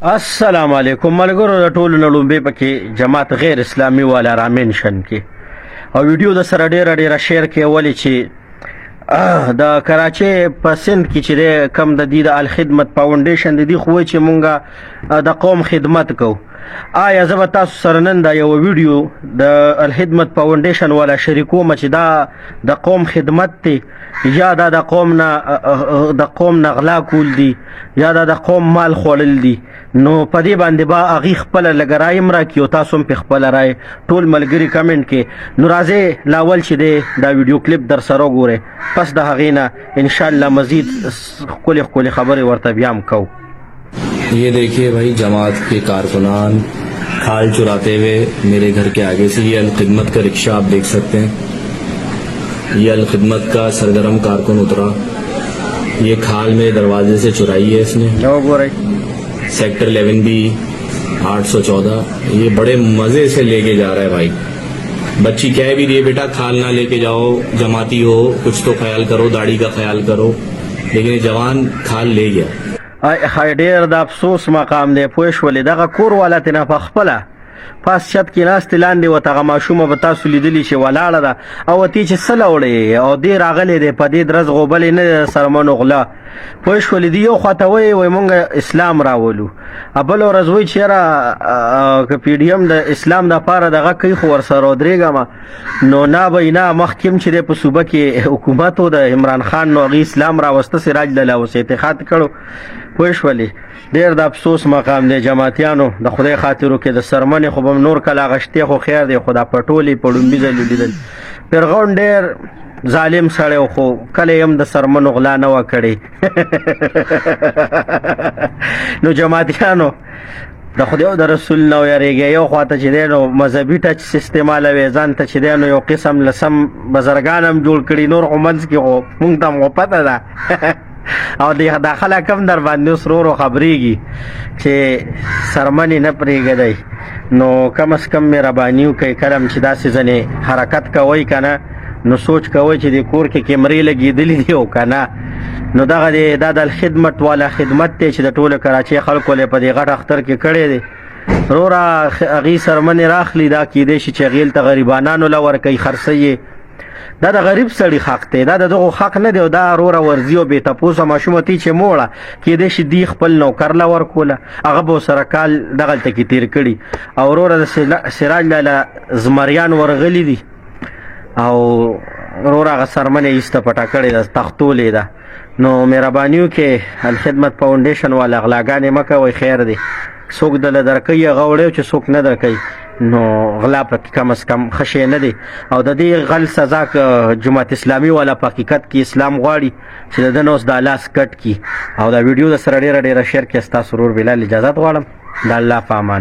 السلام علیکم ملګرو د ټولو نه لومبې پکې جماعت غیر اسلامي والا را منشن کې او ویډیو د سره ډیره شیر کې ولې چې د کراچي په سند کې چې کم د دې د الخدمت فاونډیشن د دې خو چې مونږه د قوم خدمت کو آیا زه به تاسو سره نن دا یو ویډیو د الخدمت فاونډیشن والا شریکوم چې دا د قوم خدمت دی یا دا د قوم نه غلا کول دي یا دا د قوم مال خوړل دي نو په دې باندې با اغي خپل لګرای مرا کیو تاسو په خپل رائے ټول ملګری کمنټ کې نو راځي لاول چې دا ویډیو کلیپ در سره ګوره پس د هغینا ان شاء الله مزید کلی خبره ورته بیان کو ये देखिए भाई जमात के कारकुनान खाल चुराते हुए मेरे घर के आगे से ये अलखिदमत का रिक्शा आप देख सकते हैं। ये अलखिदमत का सरगर्म कारकुन उतरा, ये खाल में दरवाजे से चुराई है इसने। सेक्टर 11B 814 ये बड़े मजे से लेके जा रहा है भाई। बच्ची कह भी रही है बेटा खाल ना लेके जाओ, जमाती हो कुछ तो ख्याल करो, दाढ़ी का ख्याल करो, लेकिन ये जवान खाल ले गया। ډېر د افسوس مقام دی پوه شولې دغه کور والا ترې نه په خپله پاس چت کې ناستې لاندې ورته هغه ماشومه به تاسو لیدلي چې ولاړه ده او ورته چې څه لوړې او دې راغلی دی په دې درز غوبلې نه دی سرمنو غلا پوه شولې دي یو خواته وایي مونږ اسلام راولو بل ورځ وایي چې یاره که پی ډي ایم د اسلام دپاره دغه کوي خو ورسره ودرېږم نو نه به نه مخکې هم چې دی په صوبه کې حکومت و د عمران خان نو هغې اسلام راوسته سراج له لاوس اتحاد کړو پوه شولې ډېر د افسوس مقام دی جماعتیانو د خدای خاطرو کې د سرمنې خو به م نور کله اغشتې خو خیر دی خو دا پټولې په ړومبي ځل لیدل فرعون ډېر ظالم سړی خو کله یې هم د سرمنو غلا نه وه کړې نو جماعتیانو د خدای او د رسول نه ویریږئ یو خواته چې دی نو مذهبي ټچ استعمالوي ځان ته چې دی نو یو قسم لسم بزرګان هم جوړ کړي نور خو منځ کې خو مونږ ته هم خو پته ده او دا خلک هم در باندې اوس ورو خبرېږي چې سرمنې نه پرېږدئ نو کم از کم مهرباني وکئ کله هم چې داسې ځنې حرکت کوئ که نه نو سوچ کوئ چې د کور کې کیمرې لګېدلي دي او که نه نو دغه دی دا د خدمت والا خدمت دی چې د ټولو کراچۍ خلکو له په دې غټ اختر کې کړی دی وروره هغې سرمنې راخلي دا کیدی شي چې هغې هلته غریبانانو له ورکوي خرڅوي دا د غریب سړي حق دی دا د دغو حق نه دی او دا وروره ورځي او بې تپوسه ماشومه تی چې موړه کیدی شي دی خپل نوکر له ورکوله هغه به ورسره کال دغلته کې تېر کړي او وروره د سراج لاله زمریان ورغلي دي او وروره هغه سرمنې ایسته پټه کړې ده تختولې ده نو مهرباني وکړې الخدمت فاونډیشن والا غلاګانې مه کوئ خیر دی څوک دله درکوي هغه وړی چې څوک نه درکوي نو غلا پکې کم از کم ښه شی نه دی او د دې غل سزا که جماعت اسلامي والا په حقیقت کې اسلام غواړي چې د ده نه اوس دا لاس کټ کي او دا ویډیو د سره ډېره شیر کړي ستاسو ورور بلال اجازت غواړم د الله په امان